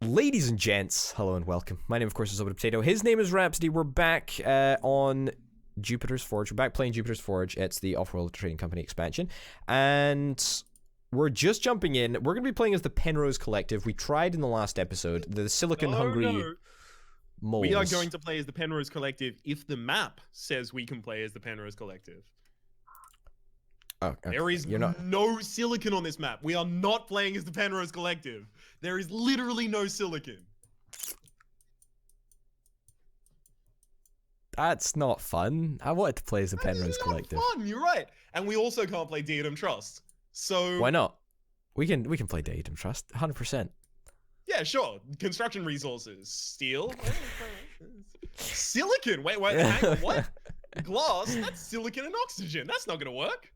Ladies and gents, hello and welcome. My name, of course, is Potato. His name is Rhapsody. We're back on Jupiter's Forge. We're back playing Jupiter's Forge. It's the Offworld Trading Company expansion. And we're just jumping in. We're going to be playing as the Penrose Collective. We tried in the last episode, the silicon-hungry moles. We are going to play as the Penrose Collective if the map says we can play as the Penrose Collective. Oh, okay. There is no silicon on this map. We are not playing as the Penrose Collective. There is literally no silicon. That's not fun. I wanted to play as the Penrose Collective. Fun, you're right. And we also can't play Diadem Trust. So why not? We can play Diadem Trust, 100%. Yeah, sure. Construction resources, steel, silicon. Wait, hang on, what? Glass? That's silicon and oxygen. That's not gonna work.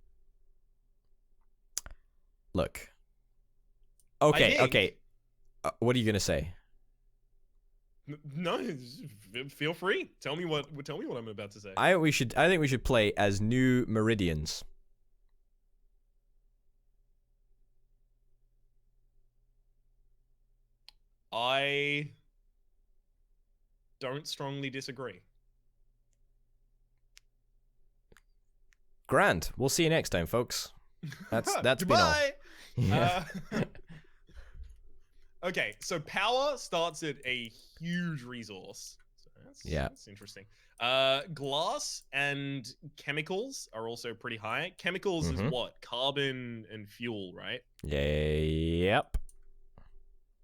Look. Okay. What are you gonna say? No, feel free. Tell me what I'm about to say. I think we should play as new Meridians. I don't strongly disagree. Grand. We'll see you next time, folks. That's Goodbye. been all. Yeah. Okay, so power starts at a huge resource. So that's interesting. Glass and chemicals are also pretty high. Chemicals is what? Carbon and fuel, right? Yep.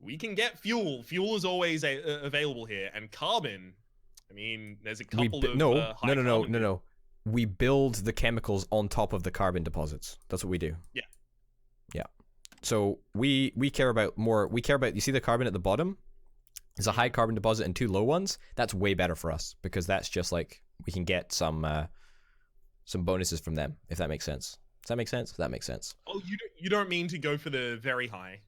We can get fuel. Fuel is always available here, and carbon. I mean, there's a couple of no. We build the chemicals on top of the carbon deposits. That's what we do. Yeah. So we care about more. We care about. You see the carbon at the bottom? There's a high carbon deposit and two low ones. That's way better for us because that's just like we can get some bonuses from them. If that makes sense. Does that make sense? That makes sense. Oh, you don't mean to go for the very high?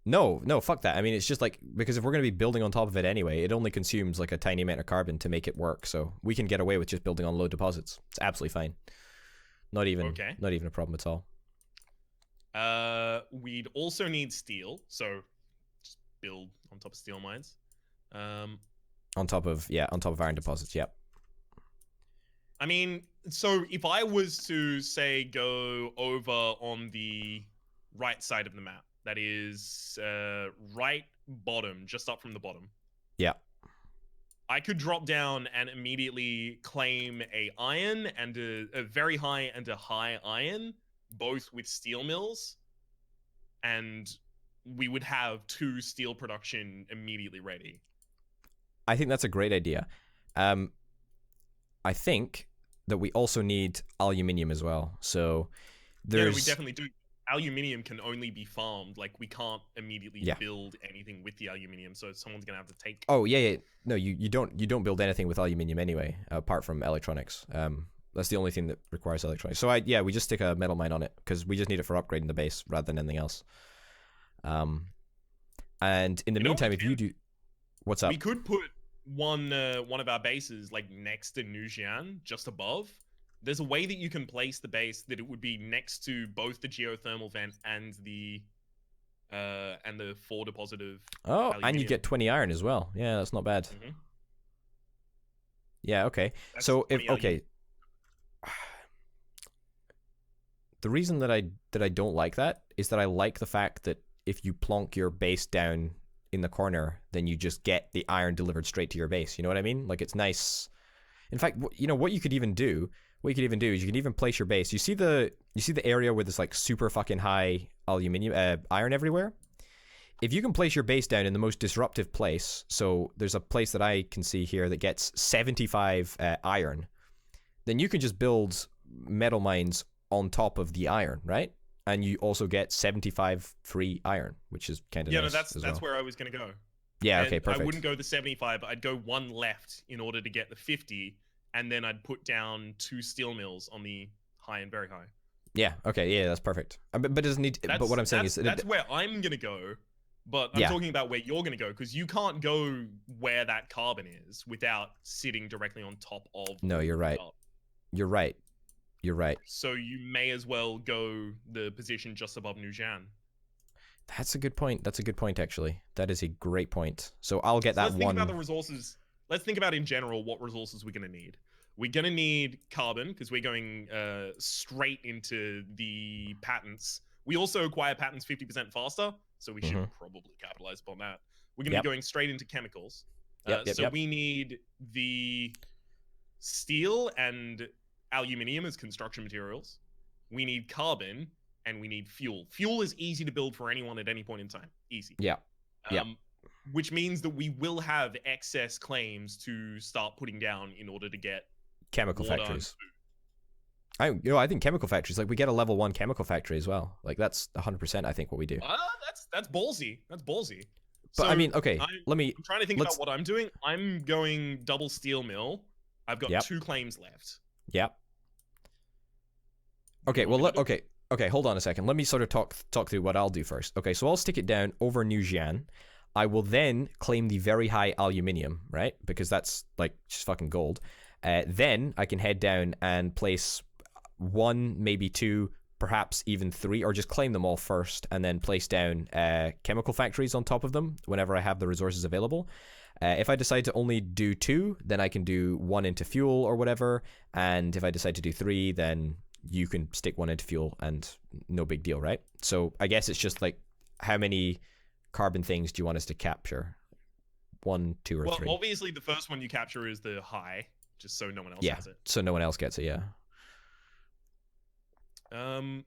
No, fuck that. I mean, it's just like, because if we're going to be building on top of it anyway, it only consumes like a tiny amount of carbon to make it work. So we can get away with just building on low deposits. It's absolutely fine. Not even a problem at all. We'd also need steel. So just build on top of steel mines. On top of iron deposits. Yep. I mean, so if I was to say go over on the right side of the map, that is right bottom, just up from the bottom. Yeah. I could drop down and immediately claim a iron and a very high and a high iron, both with steel mills, and we would have 2 steel production immediately ready. I think that's a great idea. I think that we also need aluminium as well. So there's... Yeah, we definitely do. Aluminium can only be farmed. Like, we can't immediately build anything with the aluminium, so someone's gonna have to take... Oh, yeah. No, you don't build anything with aluminium anyway, apart from electronics. That's the only thing that requires electronics. So we just stick a metal mine on it, because we just need it for upgrading the base, rather than anything else. And in the meantime, if you do... What's up? We could put one of our bases, like, next to Nujian, just above. There's a way that you can place the base that it would be next to both the geothermal vent and the 4 deposit of aluminium. And you get 20 iron as well. Yeah, that's not bad. Yeah, okay. That's so the reason that I don't like that is that I like the fact that if you plonk your base down in the corner, then you just get the iron delivered straight to your base. You know what I mean? Like, it's nice. In fact, what you could even do is you can even place your base. You see the area where there's like super fucking high aluminium iron everywhere? If you can place your base down in the most disruptive place, so there's a place that I can see here that gets 75 iron, then you can just build metal mines on top of the iron, right? And you also get 75 free iron, which is kind of nice. Yeah, that's where I was gonna go. Yeah, and okay, perfect. I wouldn't go the 75, but I'd go one left in order to get the 50, and then I'd put down 2 steel mills on the high and very high. Yeah, okay, yeah, that's perfect. But it doesn't need. But what I'm saying is that's where I'm gonna go. But I'm talking about where you're gonna go, because you can't go where that carbon is without sitting directly on top of. No, you're right. You're right. You're right. So you may as well go the position just above Nujian. That's a good point. That's a good point, actually. That is a great point. So I'll get So that let's think one. about the resources. Let's think about in general what resources we're going to need. We're going to need carbon because we're going straight into the patents. We also acquire patents 50% faster, so we should probably capitalize upon that. We're going to be going straight into chemicals. So we need the steel and aluminium as construction materials. We need carbon, and we need fuel. Fuel is easy to build for anyone at any point in time. Easy. Yeah. Which means that we will have excess claims to start putting down in order to get chemical factories. I think chemical factories, like we get a level 1 chemical factory as well. Like that's 100% I think what we do. That's ballsy. That's ballsy. But so, I mean, okay, I'm trying to think about what I'm doing. I'm going double steel mill. I've got 2 claims left. Yep. Okay, well, okay, hold on a second. Let me sort of talk through what I'll do first. Okay, so I'll stick it down over New Jian. I will then claim the very high aluminium, right? Because that's like just fucking gold. Then I can head down and place 1, maybe 2, perhaps even 3, or just claim them all first and then place down chemical factories on top of them whenever I have the resources available. If I decide to only do 2, then I can do 1 into fuel or whatever. And if I decide to do 3, then you can stick 1 into fuel and no big deal, right? So I guess it's just like how many carbon things do you want us to capture? 1, 2, or 3? Well, obviously the first one you capture is the high, just so no one else has it. So no one else gets it, yeah. I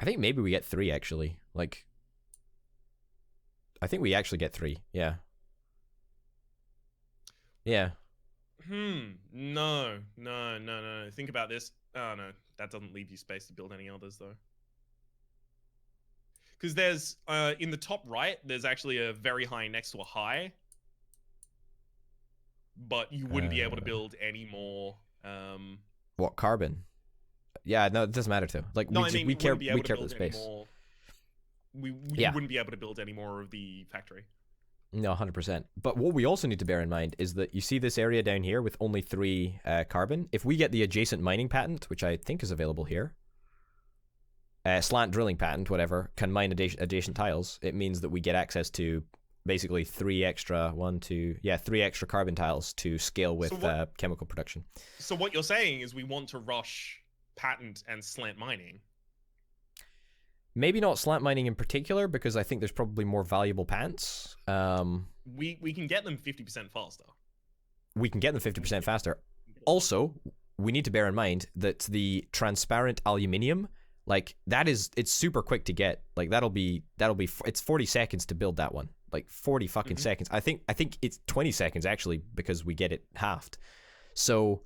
think maybe we get 3 actually. Like, I think we actually get 3. Yeah. Yeah. No. Think about this. Oh no, that doesn't leave you space to build any others though. Because there's in the top right, there's actually a very high next to a high, but you wouldn't be able to build any more. What, carbon? Yeah, no, it doesn't matter too. Like no, we care about the space. You wouldn't be able to build any more of the factory. No, 100%. But what we also need to bear in mind is that you see this area down here with only 3 carbon. If we get the adjacent mining patent, which I think is available here, slant drilling patent, whatever, can mine adjacent tiles, it means that we get access to basically 3 extra, 3 extra carbon tiles to scale with chemical production. So what you're saying is we want to rush patent and slant mining. Maybe not slant mining in particular, because I think there's probably more valuable patents. We can get them 50% faster. We can get them 50% faster. Also, we need to bear in mind that the transparent aluminium, like it's super quick to get. Like that'll be it's 40 seconds to build that one. Like 40 fucking seconds. I think it's 20 seconds actually, because we get it halved. So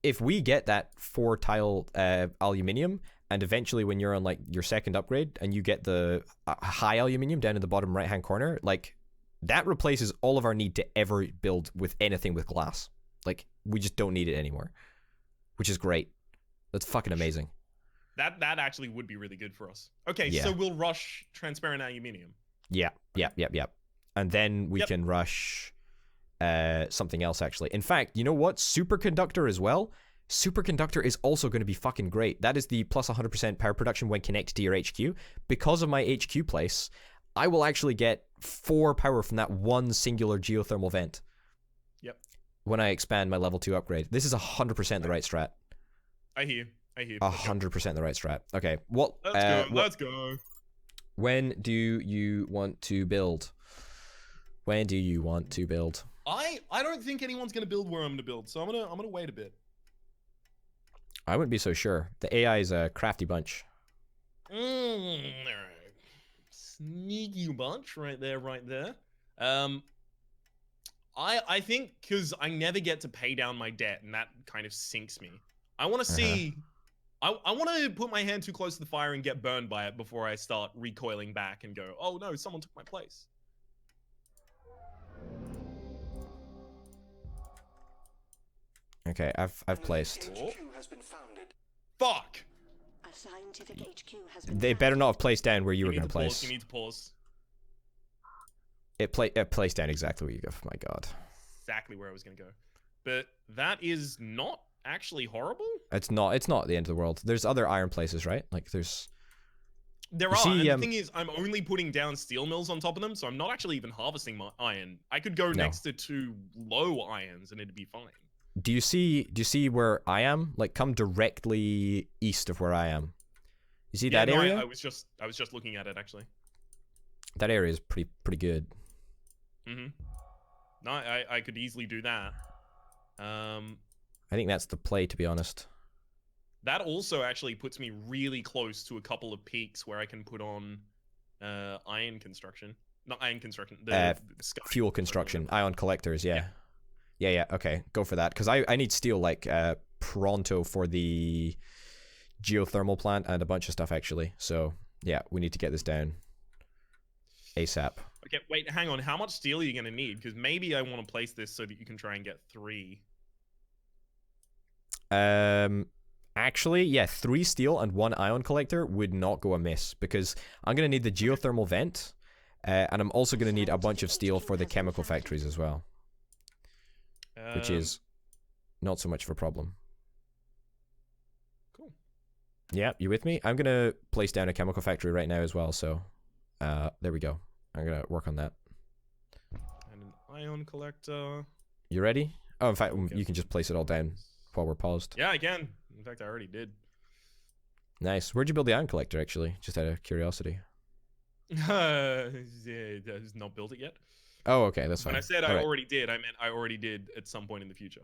if we get that 4 tile aluminium, and eventually when you're on like your second upgrade and you get the high aluminium down in the bottom right hand corner, like that replaces all of our need to ever build with anything with glass. Like we just don't need it anymore, which is great. That's fucking amazing. That actually would be really good for us. Okay, so we'll rush transparent aluminium. Yeah. And then we can rush something else actually. In fact, you know what? Superconductor as well. Superconductor is also going to be fucking great. That is the plus 100% power production when connected to your HQ. Because of my HQ place, I will actually get 4 power from that one singular geothermal vent. Yep. When I expand my level 2 upgrade. This is 100% the right strat. I hear. 100% the right strat. Okay. Let's go. When do you want to build? I don't think anyone's going to build where I'm going to build, so I'm going to wait a bit. I wouldn't be so sure. The AI is a crafty bunch. Sneaky bunch right there. I think because I never get to pay down my debt, and that kind of sinks me. I want to see. I want to put my hand too close to the fire and get burned by it before I start recoiling back and go, oh no, someone took my place. Okay, I've placed. Fuck! A scientific HQ has been They better not have placed down where you were going to place. You need to pause. It placed down exactly where you go. Oh my god. Exactly where I was going to go. But that is not actually horrible. It's not the end of the world. There's other iron places, right? Like there's There You are, see, and the thing is, I'm only putting down steel mills on top of them, so I'm not actually even harvesting my iron. I could go No. next to 2 low irons, and it'd be fine. Do you see where I am? Like, come directly east of where I am. You see that area? I was just looking at it actually. That area is pretty good. Mm-hmm. No, I could easily do that. I think that's the play, to be honest. That also actually puts me really close to a couple of peaks where I can put on iron construction. Not iron construction, the fuel construction, ion collectors, yeah. Yeah, okay, go for that. Because I need steel, like, pronto for the geothermal plant and a bunch of stuff, actually. So, yeah, we need to get this down ASAP. Okay, wait, hang on. How much steel are you going to need? Because maybe I want to place this so that you can try and get 3. Actually, yeah, 3 steel and 1 ion collector would not go amiss, because I'm going to need the geothermal vent, and I'm also going to need a bunch of steel for the chemical factories as well. Which is not so much of a problem. Cool. Yeah, you with me? I'm going to place down a chemical factory right now as well, so there we go. I'm going to work on that. And an ion collector. You ready? Oh, in fact, you can just place it all down while we're paused. Yeah, I can. In fact, I already did. Nice. Where'd you build the ion collector, actually? Just out of curiosity. Yeah, has not built it yet. Oh, okay, that's fine. When I said I already did, I meant I already did at some point in the future.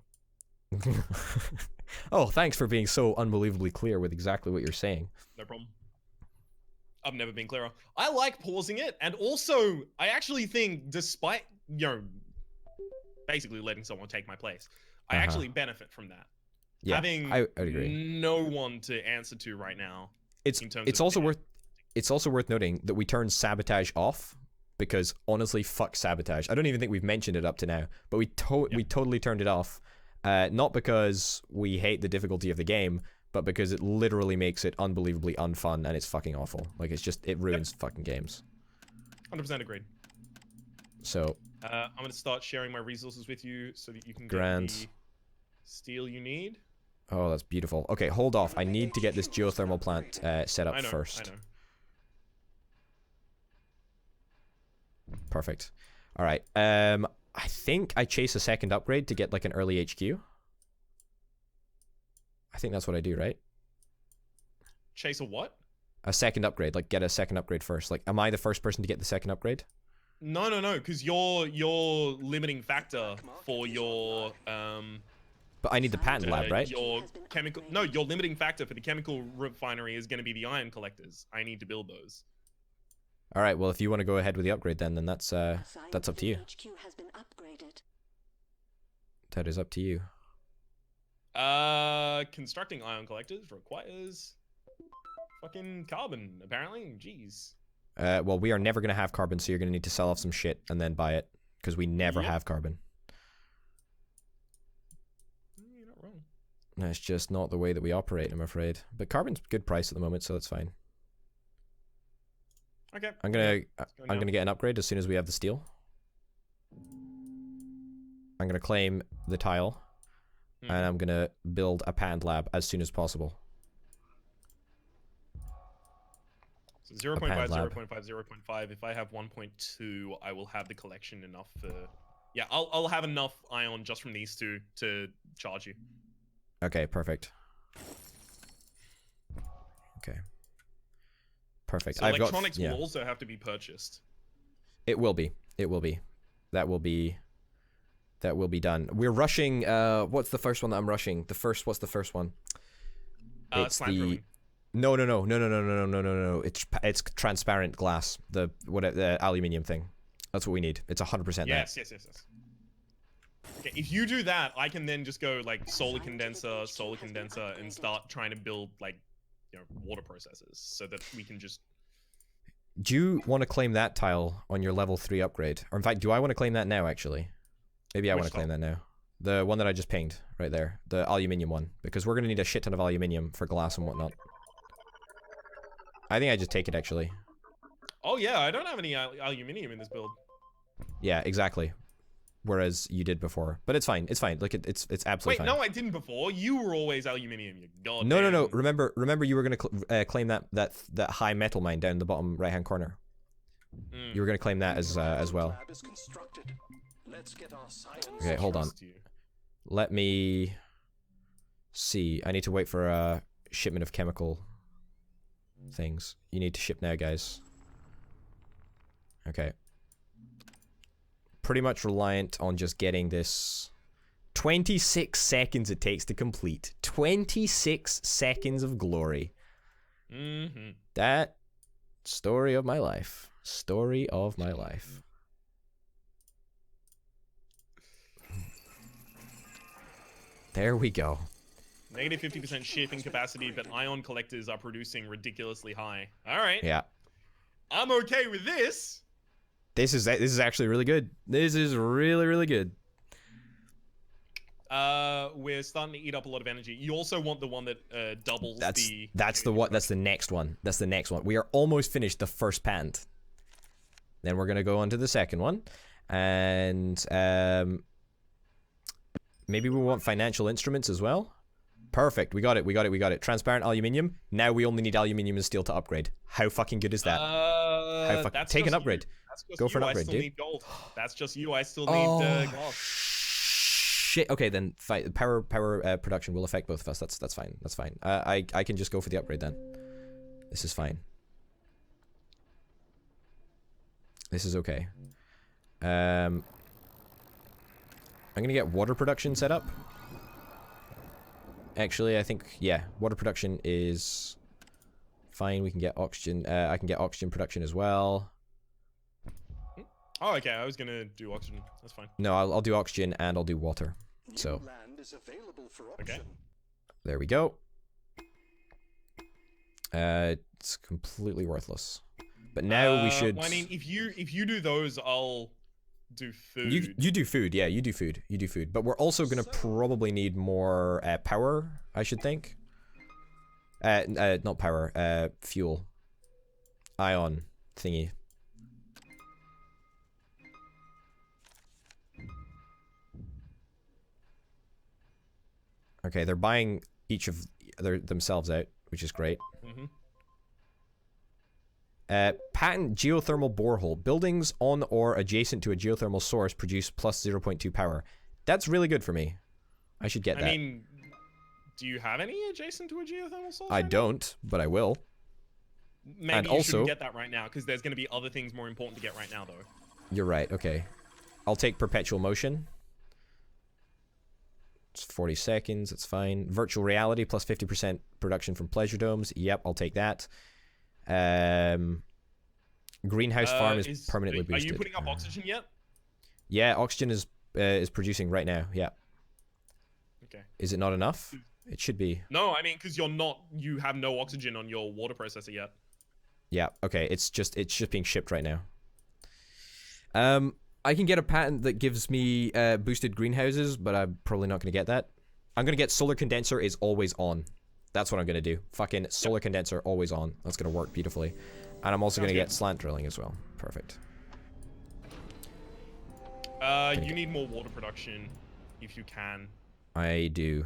Oh, thanks for being so unbelievably clear with exactly what you're saying. No problem. I've never been clearer. I like pausing it, and also, I actually think, despite, basically letting someone take my place, I actually benefit from that. Yeah, having I would agree. No one to answer to right now. It's also worth noting that we turned sabotage off, because honestly, fuck sabotage. I don't even think we've mentioned it up to now, but we totally turned it off. Not because we hate the difficulty of the game, but because it literally makes it unbelievably unfun, and it's fucking awful. Like, it ruins fucking games. 100% agreed. So I'm gonna start sharing my resources with you so that you can get the steel you need. Oh, that's beautiful. Okay, hold off. I need to get this geothermal plant set up first. I know. Perfect. All right. I think I chase a second upgrade to get like an early HQ. I think that's what I do, right? Chase a what? A second upgrade. Like, get a second upgrade first. Like, am I the first person to get the second upgrade? No, because your limiting factor for your But I need the patent lab, right? Your limiting factor for the chemical refinery is going to be the iron collectors. I need to build those. All right. Well, if you want to go ahead with the upgrade, then that's up to you. That is up to you. Constructing ion collectors requires fucking carbon, apparently. Jeez. Well, we are never gonna have carbon, so you're gonna need to sell off some shit and then buy it, because we never have carbon. You're not wrong. That's just not the way that we operate, I'm afraid. But carbon's good price at the moment, so that's fine. Okay. I'm gonna get an upgrade as soon as we have the steel. I'm gonna claim the tile, and I'm gonna build a patent lab as soon as possible. So 0.5, 0.5, 0.5. If I have 1.2, I will have the collection enough for... Yeah, I'll have enough ion just from these two to charge you. Okay, perfect. Okay. Perfect. So electronics will also have to be purchased. It will be. It will be. That will be done. We're rushing. What's the first one that I'm rushing? What's the first one? It's the. No. It's transparent glass. The aluminium thing. That's what we need. It's 100% yes. Okay, if you do that, I can then just go like solar condenser, and start trying to build like, water processors so that we can just... Do you want to claim that tile on your level 3 upgrade? Or in fact, do I want to claim that now, actually? Maybe I want to claim that now. The one that I just pinged, right there. The aluminium one. Because we're going to need a shit ton of aluminium for glass and whatnot. I think I just take it, actually. Oh, yeah, I don't have any aluminium in this build. Yeah, exactly. whereas you did before. But it's fine. It's fine. Like it's absolutely Wait, fine. no, I didn't before. You were always aluminium. You goddamn. No. Remember, you were gonna claim that high metal mine down in the bottom right hand corner. You were gonna claim that as well. Okay, hold on. Let me see. I need to wait for a shipment of chemical things. You need to ship now, guys. Okay. Pretty much reliant on just getting this. 26 seconds it takes to complete. 26 seconds of glory. That story of my life. Story of my life. There we go. Negative 50% shipping capacity, but ion collectors are producing ridiculously high. All right. Yeah. I'm okay with this. This is actually really good. This is really good. We're starting to eat up a lot of energy. You also want the one that doubles That's the... That's the next one. That's the next one. We are almost finished the first patent. Then we're gonna go on to the second one. And maybe we want financial instruments as well. Perfect. We got it. Transparent aluminium. Now we only need aluminium and steel to upgrade. How fucking good is that? Take an upgrade. Go for an upgrade, dude. I still need gold. That's just you. I still need glass. Shit. Okay, then power production will affect both of us. That's fine. That's fine. I can just go for the upgrade then. This is fine. This is okay. I'm gonna get water production set up. Actually, I think, yeah, water production is fine. We can get oxygen. I can get oxygen production as well. Oh, okay. I was gonna do oxygen. That's fine. No, I'll do oxygen and I'll do water. So, okay. There we go. It's completely worthless. But now we should. Well, I mean, if you do those, I'll do food. You do food, yeah. You do food. You do food. But we're also gonna probably need more power, I should think. Not power. Fuel. Ion thingy. Okay, they're buying each of themselves out, which is great. Patent geothermal borehole. Buildings on or adjacent to a geothermal source produce plus 0.2 power. That's really good for me. I should get that. I mean, do you have any adjacent to a geothermal source? I don't, but I will. Maybe and you also, shouldn't get that right now, because there's going to be other things more important to get right now, though. You're right, okay. I'll take perpetual motion. It's 40 seconds, it's fine. Virtual reality, plus 50% production from pleasure domes. Yep, I'll take that. Greenhouse farm is permanently boosted. Are you putting up oxygen yet? Yeah, oxygen is producing right now. Yeah. Okay. Is it not enough? It should be. No, I mean, because you have no oxygen on your water processor yet. Yeah. Okay. It's just being shipped right now. I can get a patent that gives me boosted greenhouses, but I'm probably not going to get that. I'm going to get solar condenser is always on. That's what I'm going to do. Fucking solar condenser always on. That's going to work beautifully. And I'm also going to get slant drilling as well. Perfect. You need more water production if you can. I do.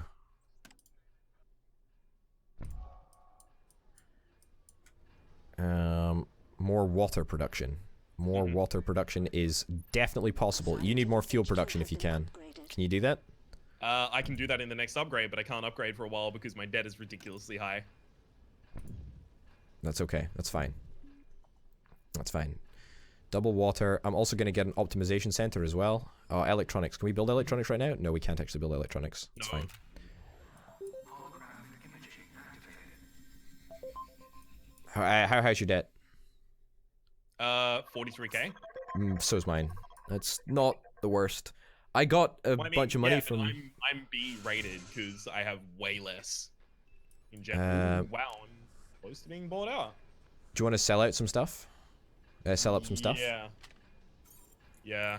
More water production. More water production is definitely possible. You need more fuel production if you can. Can you do that? I can do that in the next upgrade, but I can't upgrade for a while because my debt is ridiculously high. That's okay. That's fine. That's fine. Double water. I'm also going to get an optimization center as well. Electronics. Can we build electronics right now? No, we can't actually build electronics. It's fine. How's your debt? 43k. So's mine. That's not the worst. I got a bunch of money from. I'm B rated because I have way less. In general. Wow, I'm close to being bought out. Do you want to sell out some stuff? Sell up some stuff? Yeah. Yeah.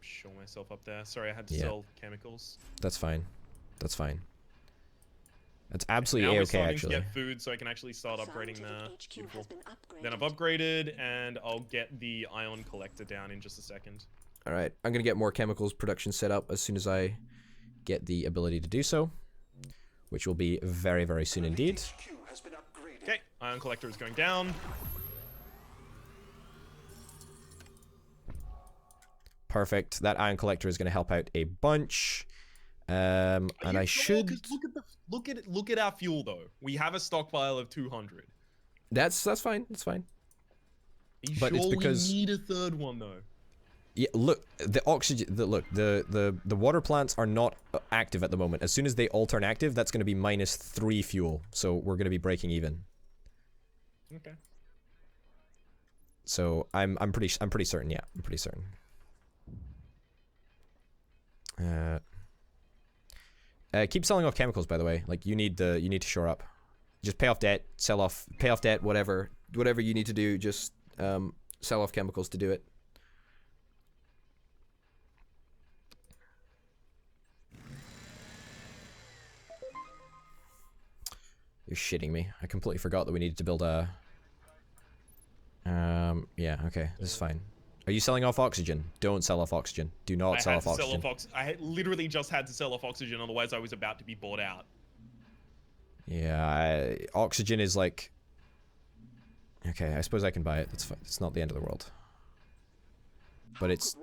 Show myself up there. Sorry, I had to sell chemicals. That's fine. That's fine. That's absolutely Now we're A-okay, starting actually. to get food, so I can actually start upgrading the. Scientific HQ Beautiful. has been upgraded. Then I've upgraded, and I'll get the ion collector down in just a second. All right, I'm gonna get more chemicals production set up as soon as I get the ability to do so, which will be very, very soon indeed. Okay, ion collector is going down. Perfect. That ion collector is gonna help out a bunch. And I should. Look at our fuel though. We have a stockpile of 200. That's fine. That's fine. Are you But sure it's because- we need a third one though? Yeah, look, the oxygen. The water plants are not active at the moment. As soon as they all turn active, that's going to be -3 fuel. So we're going to be breaking even. Okay. So I'm pretty certain. Yeah, I'm pretty certain. Keep selling off chemicals, by the way. Like you need to shore up. Just pay off debt, pay off debt, whatever you need to do. Just sell off chemicals to do it. You're shitting me. I completely forgot that we needed to build a... yeah, okay. This is fine. Are you selling off oxygen? Don't sell off oxygen. Do not sell off oxygen. I literally just had to sell off oxygen, otherwise I was about to be bought out. Yeah, oxygen is like... Okay, I suppose I can buy it. That's fine. It's not the end of the world. But it's...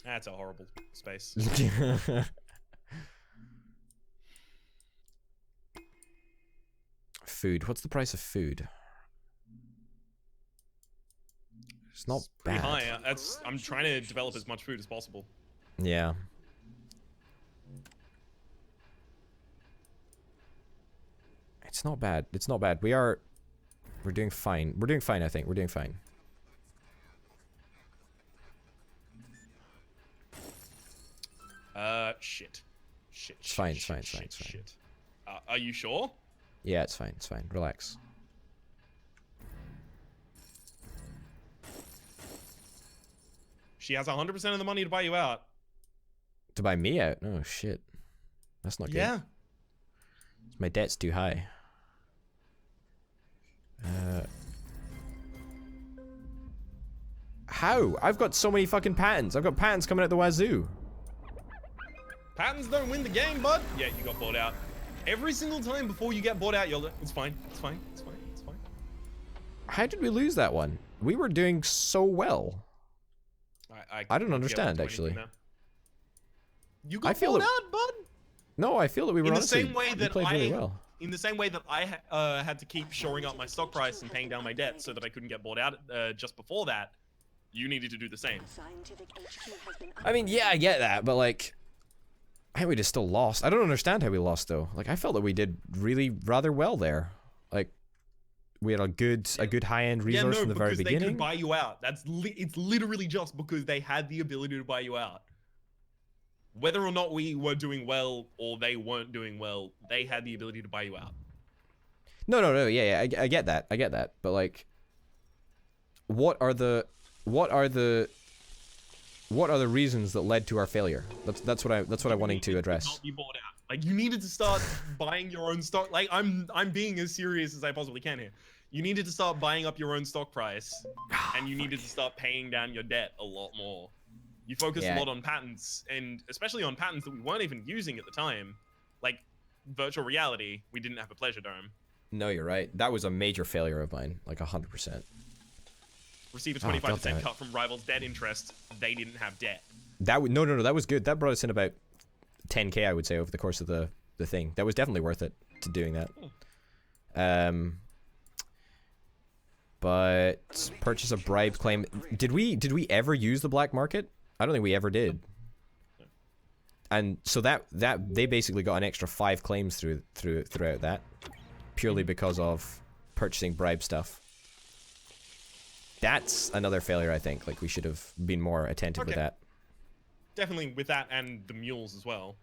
That's a horrible space. Food. What's the price of food? It's not Pretty bad. high. I'm trying to develop as much food as possible. Yeah. It's not bad. It's not bad. We're doing fine. We're doing fine, I think. We're doing fine. Shit. It's fine, it's fine, it's fine, it's fine. Shit. Are you sure? Yeah, it's fine. It's fine. Relax. She has 100% of the money to buy you out. To buy me out? Oh, shit. That's not good. Yeah. My debt's too high. How? I've got so many fucking patents. I've got patents coming out the wazoo. Patents don't win the game, bud. Yeah, you got bought out. Every single time before you get bought out, you're like, it's fine, it's fine, it's fine, it's fine. How did we lose that one? We were doing so well. I don't understand, actually. You got feel bought that- out, bud. No, I feel that we were In the honestly, same way we that played really well. In the same way that I had to keep shoring up my stock price and paying down my debt so that I couldn't get bought out just before that, you needed to do the same. Scientific HQ has been I mean, yeah, I get that, but like, I think we just still lost. I don't understand how we lost though. Like, I felt that we did really rather well there. Like, we had a good high-end resource from the very because they beginning. could buy you out. It's literally just because they had the ability to buy you out. Whether or not we were doing well or they weren't doing well, they had the ability to buy you out. No, yeah, I get that, but like, what are the reasons that led to our failure? That's what I'm wanting to address. Not be bought out. Like, you needed to start buying your own stock. Like, I'm being as serious as I possibly can here. You needed to start buying up your own stock price, and you needed to start paying down your debt a lot more. You focused a lot on patents, and especially on patents that we weren't even using at the time. Like, virtual reality, we didn't have a pleasure dome. No, you're right. That was a major failure of mine, like 100%. Receive a Oh, God 25% damn it. cut from rivals' debt interest. They didn't have debt. No, that was good. That brought us in about 10k, I would say, over the course of the thing. That was definitely worth it to doing that. But purchase a bribe claim. Did we ever use the black market? I don't think we ever did. And so that they basically got an extra 5 claims throughout that, purely because of purchasing bribe stuff. That's another failure, I think. Like, we should have been more attentive with that. Definitely with that and the mules as well.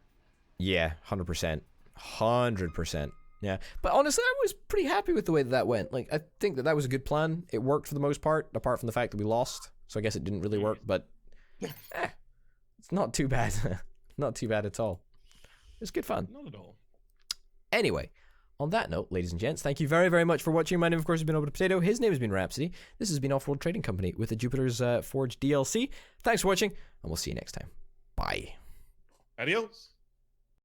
Yeah, 100%. 100%. Yeah. But honestly, I was pretty happy with the way that went. Like, I think that was a good plan. It worked for the most part, apart from the fact that we lost. So I guess it didn't really work, but it's not too bad. Not too bad at all. It's good fun. Not at all. Anyway, on that note, ladies and gents, thank you very, very much for watching. My name, of course, has been Over the Potato. His name has been Rhapsody. This has been Offworld Trading Company with the Jupiter's Forge DLC. Thanks for watching, and we'll see you next time. Bye. Adios.